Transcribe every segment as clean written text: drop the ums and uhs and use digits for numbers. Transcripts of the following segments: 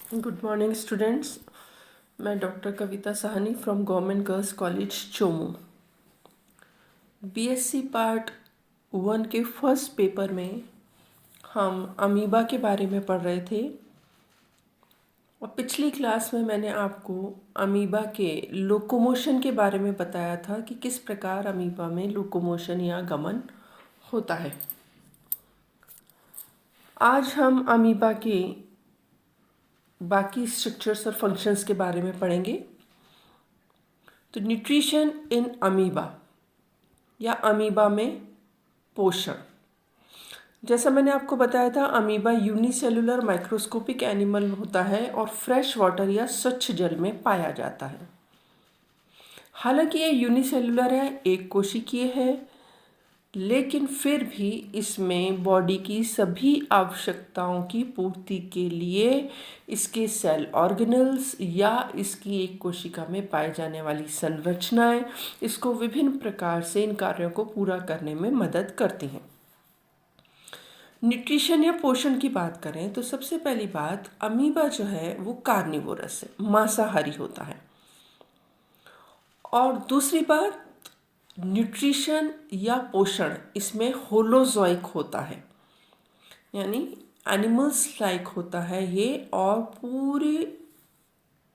Good morning students. मैं doctor Kavita Sahni from government girls college Chomu. BSc part 1 के first paper में हम अमीबा के बारे में पढ़ रहे थे और पिछली क्लास में मैंने आपको अमीबा के लोकोमोशन के बारे में बताया था कि किस प्रकार अमीबा में लोकोमोशन या गमन होता है। आज हम अमीबा के बाकी स्ट्रक्चर्स और फंक्शंस के बारे में पढ़ेंगे। तो न्यूट्रिशन इन अमीबा या अमीबा में पोषण, जैसा मैंने आपको बताया था, अमीबा यूनिसेलुलर माइक्रोस्कोपिक एनिमल होता है और फ्रेश वाटर या स्वच्छ जल में पाया जाता है। हालांकि ये यूनिसेलुलर है, एक कोशिकीय है, लेकिन फिर भी इसमें बॉडी की सभी आवश्यकताओं की पूर्ति के लिए इसके सेल ऑर्गेनल्स या इसकी एक कोशिका में पाए जाने वाली संरचनाएं इसको विभिन्न प्रकार से इन कार्यों को पूरा करने में मदद करती हैं। न्यूट्रिशन या पोषण की बात करें तो सबसे पहली बात, अमीबा जो है वो कार्निवोरस है, मांसाहारी होता है। और दूसरी बात, न्यूट्रिशन या पोषण इसमें होलोजोइक होता है, यानी एनिमल्स लाइक होता है ये, और पूरे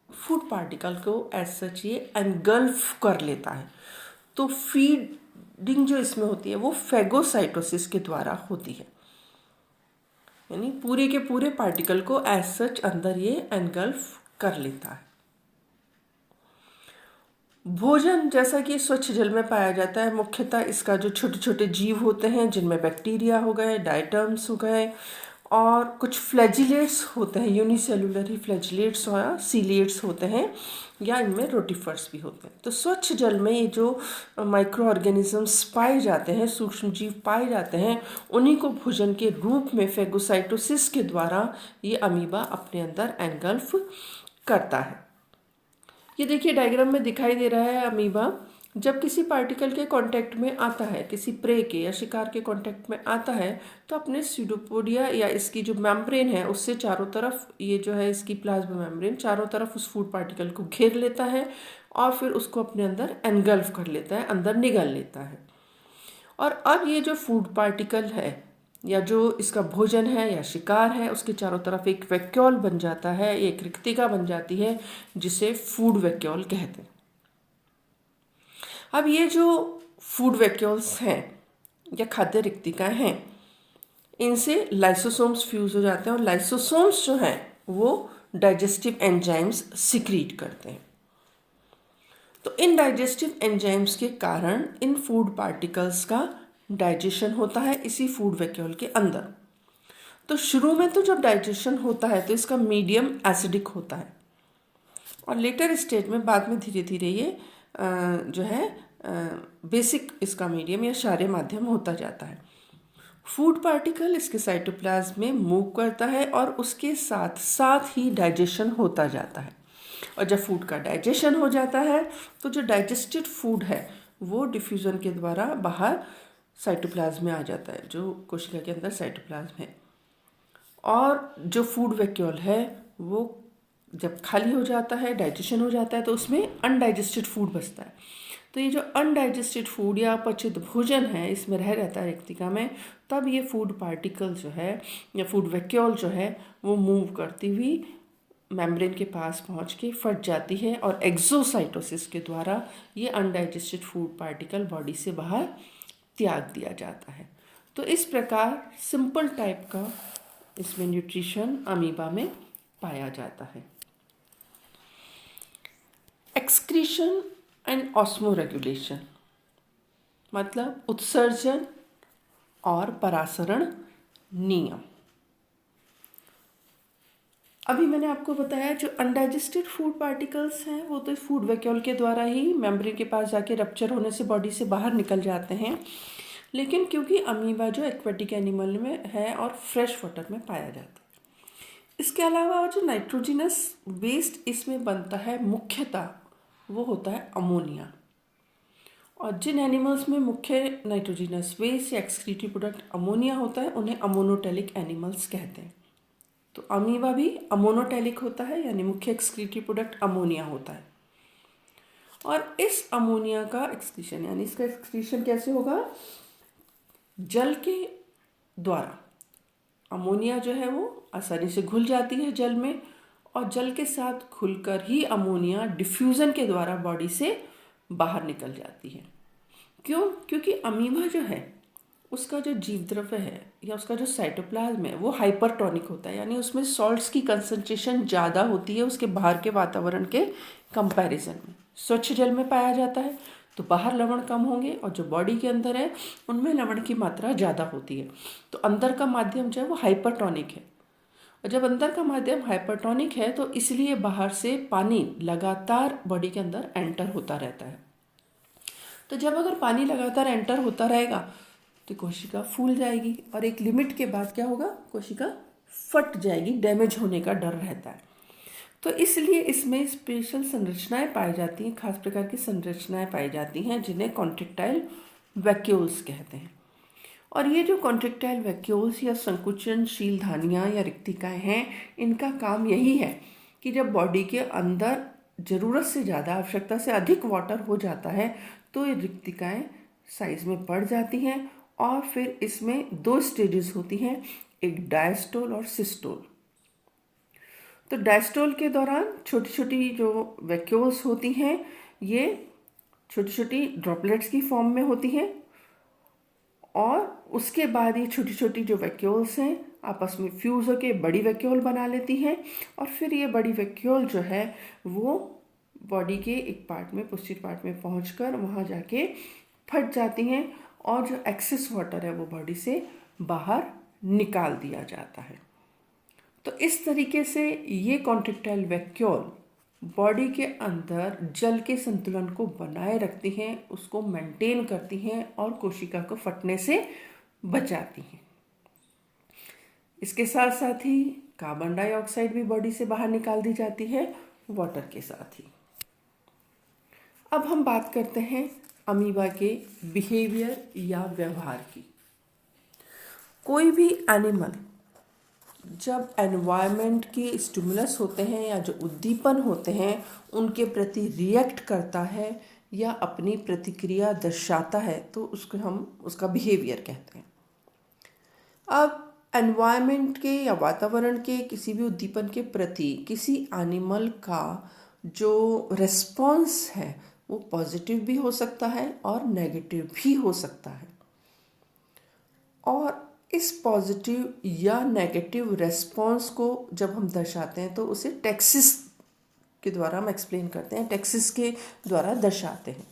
फूड पार्टिकल को एज सच ये एनगल्फ कर लेता है। तो फीडिंग जो इसमें होती है वो फेगोसाइटोसिस के द्वारा होती है, यानी पूरे के पूरे पार्टिकल को एज सच अंदर ये एनगल्फ कर लेता है। भोजन जैसा कि स्वच्छ जल में पाया जाता है, मुख्यतः इसका जो छोटे छोटे जीव होते हैं जिनमें बैक्टीरिया हो गए, डायटर्म्स हो गए, और कुछ फ्लैजिलेट्स होते हैं, यूनिसेलुलर ही फ्लैजिलेट्स और सीलिएट्स होते हैं, या इनमें रोटिफर्स भी होते हैं। तो स्वच्छ जल में ये जो माइक्रो ऑर्गेनिजम्स पाए जाते हैं, सूक्ष्म जीव पाए जाते हैं, उन्हीं को भोजन के रूप में फेगोसाइटोसिस के द्वारा ये अमीबा अपने अंदर एनगल्फ करता है। ये देखिए डायग्राम में दिखाई दे रहा है, अमीबा जब किसी पार्टिकल के कांटेक्ट में आता है, किसी प्रे के या शिकार के कांटेक्ट में आता है, तो अपने स्यूडोपोडिया या इसकी जो मेम्ब्रेन है उससे चारों तरफ, ये जो है इसकी प्लाज्मा मेम्ब्रेन चारों तरफ उस फूड पार्टिकल को घेर लेता है और फिर उसको अपने अंदर एनगल्फ कर लेता है, अंदर निगल लेता है। और अब ये जो फूड पार्टिकल है या जो इसका भोजन है या शिकार है, उसके चारों तरफ एक वैक्यूल बन जाता है, एक रिक्तिका बन जाती है जिसे फूड वैक्यूल कहते हैं। अब ये जो फूड वैक्यूल्स हैं या खाद्य रिक्तिकाएं हैं, इनसे लाइसोसोम्स फ्यूज हो जाते हैं और लाइसोसोम्स जो हैं वो डाइजेस्टिव एंजाइम्स सिक्रीट करते हैं। तो इन डाइजेस्टिव एंजाइम्स के कारण इन फूड पार्टिकल्स का डाइजेशन होता है इसी फूड वैक्यूल के अंदर। तो शुरू में तो जब डाइजेशन होता है तो इसका मीडियम एसिडिक होता है, और लेटर स्टेज में बाद में धीरे धीरे ये जो है बेसिक इसका मीडियम या क्षारीय माध्यम होता जाता है। फूड पार्टिकल इसके साइटोप्लाज्म में मूव करता है और उसके साथ साथ ही डाइजेशन होता जाता है। और जब फूड का डाइजेशन हो जाता है तो जो डाइजेस्टेड फूड है वो डिफ्यूज़न के द्वारा बाहर साइटोप्लाज्म में आ जाता है, जो कोशिका के अंदर साइटोप्लाज्म है। और जो फूड वैक्यूल है वो जब खाली हो जाता है, डाइजेशन हो जाता है, तो उसमें अनडाइजेस्टेड फूड बचता है। तो ये जो अनडाइजेस्टेड फूड या अपचित भोजन है इसमें रह रहता है रिक्तिका में, तब ये फूड पार्टिकल जो है या फूड वैक्यूल जो है वो मूव करती हुई मेम्ब्रेन के पास पहुंच के फट जाती है और एक्सोसाइटोसिस के द्वारा ये अनडाइजेस्टेड फूड पार्टिकल बॉडी से बाहर त्याग दिया जाता है। तो इस प्रकार सिंपल टाइप का इसमें न्यूट्रिशन अमीबा में पाया जाता है। एक्सक्रीशन एंड ऑस्मोरेगुलेशन मतलब उत्सर्जन और परासरण नियम। अभी मैंने आपको बताया जो अनडाइजेस्टेड फूड पार्टिकल्स हैं वो तो फूड वैक्यूल के द्वारा ही मेम्ब्रेन के पास जाके रप्चर होने से बॉडी से बाहर निकल जाते हैं, लेकिन क्योंकि अमीबा जो एक्वेटिक एनिमल में है और फ्रेश वाटर में पाया जाता है, इसके अलावा और जो नाइट्रोजिनस वेस्ट इसमें बनता है मुख्यतः वो होता है अमोनिया। और जिन एनिमल्स में मुख्य नाइट्रोजिनस वेस्ट या एक्सक्रीटिव प्रोडक्ट अमोनिया होता है उन्हें अमोनोटेलिक एनिमल्स कहते हैं। तो अमीबा भी अमोनोटेलिक होता है, यानी मुख्य एक्सक्रीटरी प्रोडक्ट अमोनिया होता है। और इस अमोनिया का एक्सक्रीशन, यानी इसका एक्सक्रीशन कैसे होगा? जल के द्वारा। अमोनिया जो है वो आसानी से घुल जाती है जल में, और जल के साथ घुलकर ही अमोनिया डिफ्यूज़न के द्वारा बॉडी से बाहर निकल जाती है। क्यों? क्योंकि अमीबा जो है उसका जो जीव द्रव्य है या उसका जो साइटोप्लाज्म है वो हाइपरटोनिक होता है, यानी उसमें सॉल्ट्स की कंसंट्रेशन ज़्यादा होती है उसके बाहर के वातावरण के कंपैरिजन में। स्वच्छ जल में पाया जाता है तो बाहर लवण कम होंगे, और जो बॉडी के अंदर है उनमें लवण की मात्रा ज़्यादा होती है। तो अंदर का माध्यम जो है वो हाइपरटोनिक है, और जब अंदर का माध्यम हाइपरटोनिक है तो इसलिए बाहर से पानी लगातार बॉडी के अंदर एंटर होता रहता है। तो जब अगर पानी लगातार एंटर होता रहेगा तो कोशिका फूल जाएगी, और एक लिमिट के बाद क्या होगा? कोशिका फट जाएगी, डैमेज होने का डर रहता है। तो इसलिए इसमें स्पेशल संरचनाएं पाई जाती हैं, खास प्रकार की संरचनाएं पाई जाती हैं जिन्हें कॉन्ट्रेक्टाइल वैक्यूल्स कहते हैं। और ये जो कॉन्ट्रेक्टाइल वैक्यूल्स या संकुचनशील धानियाँ या रिक्तिकाएँ हैं, इनका काम यही है कि जब बॉडी के अंदर ज़रूरत से ज़्यादा, आवश्यकता से अधिक वाटर हो जाता है तो ये रिक्तिकाएँ साइज में बढ़ जाती हैं, और फिर इसमें 2 स्टेजेस होती हैं, एक डायस्टोल और सिस्टोल। तो डायस्टोल के दौरान छोटी छोटी जो वैक्यूल्स होती हैं ये छोटी छोटी ड्रॉपलेट्स की फॉर्म में होती हैं, और उसके बाद ये छोटी छोटी जो वैक्यूल्स हैं आपस में फ्यूज़ होकर बड़ी वैक्यूल बना लेती हैं, और फिर ये बड़ी वैक्यूल जो है वो बॉडी के एक पार्ट में, पोस्टीरियर पार्ट में पहुंचकर वहाँ जाके फट जाती हैं, और जो एक्सेस वाटर है वो बॉडी से बाहर निकाल दिया जाता है। तो इस तरीके से ये कॉन्ट्रेक्टाइल वैक्यूल बॉडी के अंदर जल के संतुलन को बनाए रखती हैं, उसको मेंटेन करती हैं, और कोशिका को फटने से बचाती हैं। इसके साथ साथ ही कार्बन डाइऑक्साइड भी बॉडी से बाहर निकाल दी जाती है वाटर के साथ ही। अब हम बात करते हैं अमीबा के बिहेवियर या व्यवहार की। कोई भी एनिमल जब एनवायरनमेंट के स्टिमुलस होते हैं या जो उद्दीपन होते हैं उनके प्रति रिएक्ट करता है या अपनी प्रतिक्रिया दर्शाता है तो उसको हम उसका बिहेवियर कहते हैं। अब एनवायरनमेंट के या वातावरण के किसी भी उद्दीपन के प्रति किसी एनिमल का जो रिस्पॉन्स है वो पॉजिटिव भी हो सकता है और नेगेटिव भी हो सकता है, और इस पॉजिटिव या नेगेटिव रेस्पॉन्स को जब हम दर्शाते हैं तो उसे टैक्सिस के द्वारा हम एक्सप्लेन करते हैं, टैक्सिस के द्वारा दर्शाते हैं।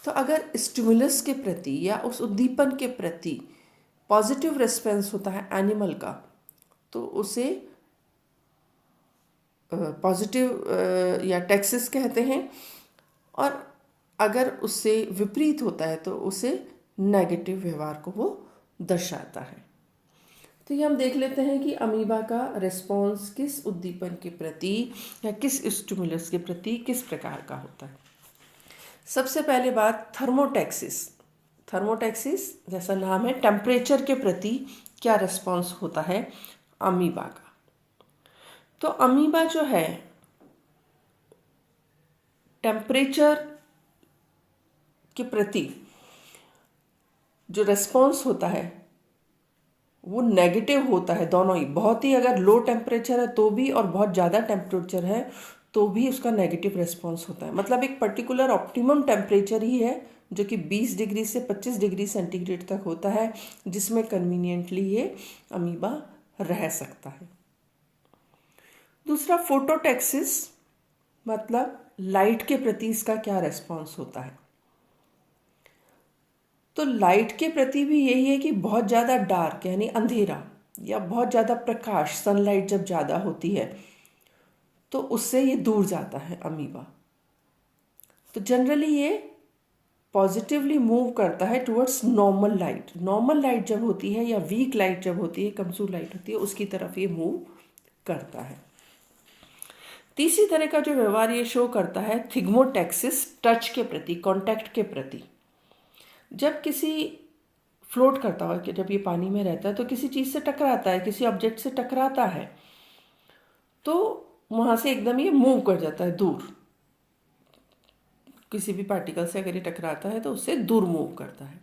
तो अगर स्टिमुलस के प्रति या उस उद्दीपन के प्रति पॉजिटिव रेस्पॉन्स होता है एनिमल का तो उसे पॉजिटिव या टैक्सिस कहते हैं, और अगर उससे विपरीत होता है तो उसे नेगेटिव व्यवहार को वो दर्शाता है। तो ये हम देख लेते हैं कि अमीबा का रिस्पॉन्स किस उद्दीपन के प्रति या किस स्टिमुलस के प्रति किस प्रकार का होता है। सबसे पहले बात थर्मोटैक्सिस। थर्मोटैक्सिस जैसा नाम है, टेम्परेचर के प्रति क्या रिस्पॉन्स होता है अमीबा का। तो अमीबा जो है टेम्परेचर के प्रति जो रिस्पॉन्स होता है वो नेगेटिव होता है, दोनों ही। बहुत ही अगर लो टेम्परेचर है तो भी, और बहुत ज़्यादा टेम्परेचर है तो भी उसका नेगेटिव रिस्पॉन्स होता है। मतलब एक पर्टिकुलर ऑप्टिमम टेम्परेचर ही है जो कि 20 डिग्री से 25 डिग्री सेंटीग्रेड तक होता है, जिसमें कन्वीनियंटली ये अमीबा रह सकता है। दूसरा फोटोटैक्सिस, मतलब लाइट के प्रति इसका क्या रिस्पॉन्स होता है। तो लाइट के प्रति भी यही है कि बहुत ज़्यादा डार्क यानी अंधेरा या बहुत ज़्यादा प्रकाश, सनलाइट जब ज़्यादा होती है तो उससे ये दूर जाता है अमीबा। तो जनरली ये पॉजिटिवली मूव करता है towards normal light. Normal light जब होती है या वीक लाइट जब होती है, कमजोर लाइट होती है, उसकी तरफ ये मूव करता है। तीसरी तरह का जो व्यवहार ये शो करता है थिग्मोटैक्सिस, टच के प्रति, कांटेक्ट के प्रति। जब किसी फ्लोट करता है कि जब ये पानी में रहता है तो किसी चीज़ से टकराता है, किसी ऑब्जेक्ट से टकराता है तो वहाँ से एकदम ये मूव कर जाता है दूर, किसी भी पार्टिकल से अगर ये टकराता है तो उससे दूर मूव करता है।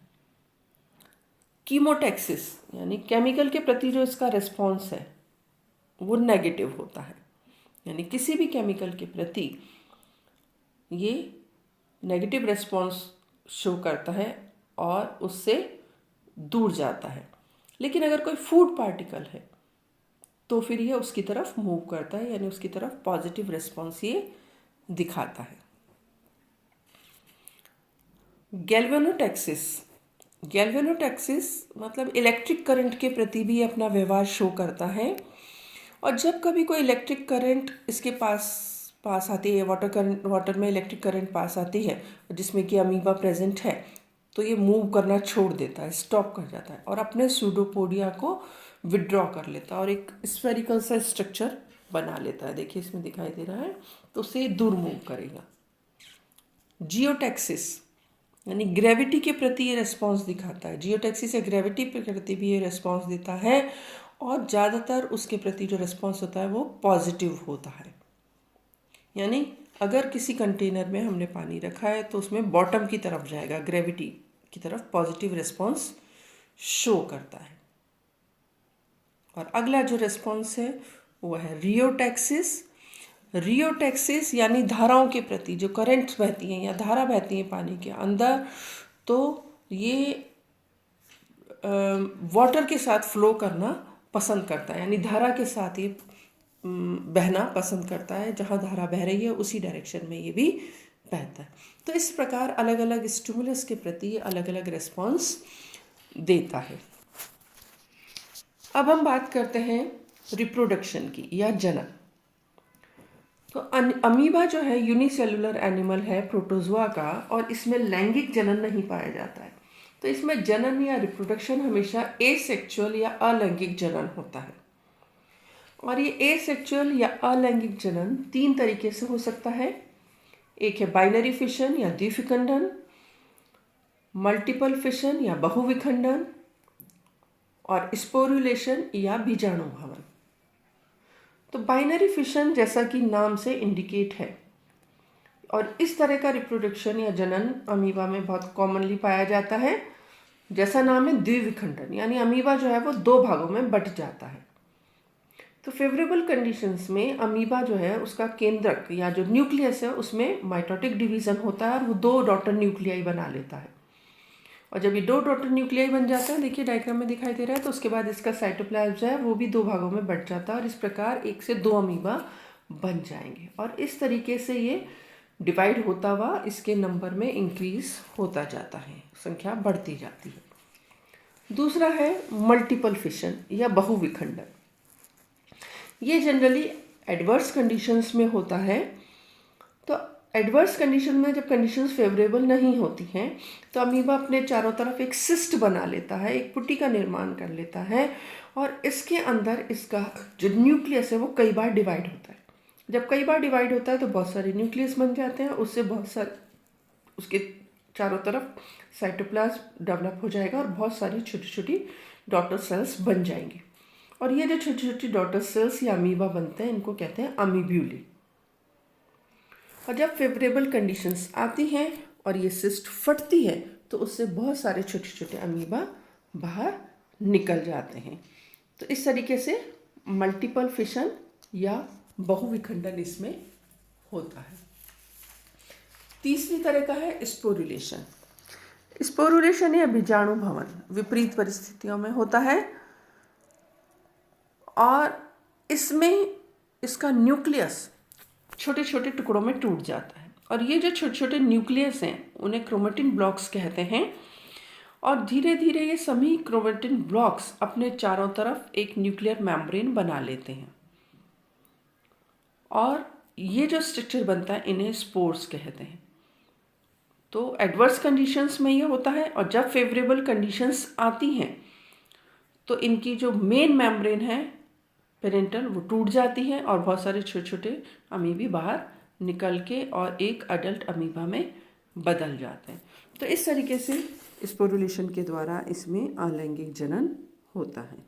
कीमोटैक्सिस यानी केमिकल के प्रति जो इसका रिस्पॉन्स है वो नेगेटिव होता है, यानी किसी भी केमिकल के प्रति ये नेगेटिव रिस्पॉन्स शो करता है और उससे दूर जाता है। लेकिन अगर कोई फूड पार्टिकल है तो फिर ये उसकी तरफ मूव करता है, यानी उसकी तरफ पॉजिटिव रिस्पॉन्स ये दिखाता है। गैल्वेनोटैक्सिस मतलब इलेक्ट्रिक करंट के प्रति भी अपना व्यवहार शो करता है। और जब कभी कोई इलेक्ट्रिक करंट इसके पास आती है, वाटर में इलेक्ट्रिक करंट पास आती है जिसमें कि अमीबा प्रेजेंट है, तो ये मूव करना छोड़ देता है, स्टॉप कर जाता है और अपने सूडोपोडिया को विड्रॉ कर लेता है और एक स्फेरिकल सा स्ट्रक्चर बना लेता है। देखिए इसमें दिखाई दे रहा है, तो उसे दूर मूव करेगा। जियोटैक्सिस यानी ग्रेविटी के प्रति ये रिस्पॉन्स दिखाता है। जियोटैक्सिस या ग्रेविटी के प्रति भी ये रिस्पॉन्स देता है और ज़्यादातर उसके प्रति जो रिस्पॉन्स होता है वो पॉजिटिव होता है। यानी अगर किसी कंटेनर में हमने पानी रखा है तो उसमें बॉटम की तरफ जाएगा, ग्रेविटी की तरफ पॉजिटिव रिस्पॉन्स शो करता है। और अगला जो रिस्पॉन्स है वो है रियोटैक्सिस यानी धाराओं के प्रति, जो करंट्स बहती हैं या धारा बहती हैं पानी के अंदर, तो ये वाटर के साथ फ्लो करना पसंद करता है, यानी धारा के साथ ये बहना पसंद करता है। जहाँ धारा बह रही है उसी डायरेक्शन में ये भी बहता है। तो इस प्रकार अलग अलग स्टिमुलस के प्रति अलग अलग रिस्पॉन्स देता है। अब हम बात करते हैं रिप्रोडक्शन की या जनन। तो अमीबा जो है यूनिसेलुलर एनिमल है प्रोटोजोआ का, और इसमें लैंगिक जनन नहीं पाया जाता है। तो इसमें जनन या रिप्रोडक्शन हमेशा एसेक्सुअल या अलैंगिक जनन होता है। और ये एसेक्सुअल या अलैंगिक जनन 3 तरीके से हो सकता है। एक है बाइनरी फिशन या द्विविखंडन, मल्टीपल फिशन या बहुविखंडन, और स्पोरुलेशन या बीजाणु भवन। तो बाइनरी फिशन जैसा कि नाम से इंडिकेट है, और इस तरह का रिप्रोडक्शन या जनन अमीबा में बहुत कॉमनली पाया जाता है। जैसा नाम है द्विविखंडन, यानी अमीबा जो है वो 2 भागों में बट जाता है। तो फेवरेबल कंडीशंस में अमीबा जो है उसका केंद्रक या जो न्यूक्लियस है उसमें माइटोटिक डिवीजन होता है और वो 2 डॉटर न्यूक्लियाई बना लेता है। और जब ये 2 डॉटर न्यूक्लियाई बन जाता है, देखिए डायग्राम में दिखाई दे रहा है, तो उसके बाद इसका साइटोप्लाज्म जो है वो भी 2 भागों में बट जाता है और इस प्रकार 1 से 2 अमीबा बन जाएंगे। और इस तरीके से ये डिवाइड होता हुआ इसके नंबर में इंक्रीज होता जाता है, संख्या बढ़ती जाती है। दूसरा है मल्टीपल फिशन या बहुविखंडन। ये जनरली एडवर्स कंडीशंस में होता है। तो एडवर्स कंडीशन में जब कंडीशंस फेवरेबल नहीं होती हैं तो अमीबा अपने चारों तरफ एक सिस्ट बना लेता है, एक पुट्टी का निर्माण कर लेता है, और इसके अंदर इसका जो न्यूक्लियस है वो कई बार डिवाइड होता है। जब कई बार डिवाइड होता है तो बहुत सारे न्यूक्लियस बन जाते हैं, उससे बहुत सारे उसके चारों तरफ साइटोप्लाज्म डेवलप हो जाएगा और बहुत सारी छोटी छोटी डॉटर सेल्स बन जाएंगी। और ये जो छोटी छोटी डॉटर सेल्स या अमीबा बनते हैं इनको कहते हैं अमीब्यूली। और जब फेवरेबल कंडीशंस आती हैं और ये सिस्ट फटती है तो उससे बहुत सारे छोटे छोटे अमीबा बाहर निकल जाते हैं। तो इस तरीके से मल्टीपल फिशन या बहुविखंडन इसमें होता है। तीसरी तरह का है स्पोरुलेशन। स्पोरुलेशन या बीजाणु भवन विपरीत परिस्थितियों में होता है और इसमें इसका न्यूक्लियस छोटे छोटे टुकड़ों में टूट जाता है। और ये जो छोटे छोटे न्यूक्लियस हैं उन्हें क्रोमेटिन ब्लॉक्स कहते हैं। और धीरे धीरे ये सभी क्रोमेटिन ब्लॉक्स अपने चारों तरफ एक न्यूक्लियर मेम्ब्रेन बना लेते हैं और ये जो स्ट्रक्चर बनता है इन्हें स्पोर्स कहते हैं। तो एडवर्स कंडीशंस में ये होता है, और जब फेवरेबल कंडीशंस आती हैं तो इनकी जो मेन मेम्ब्रेन है पेरेंटल वो टूट जाती है और बहुत सारे छोटे छोटे अमीबी बाहर निकल के और एक अडल्ट अमीबा में बदल जाते हैं। तो इस तरीके से स्पोरुलेशन के द्वारा इसमें अलैंगिक जनन होता है।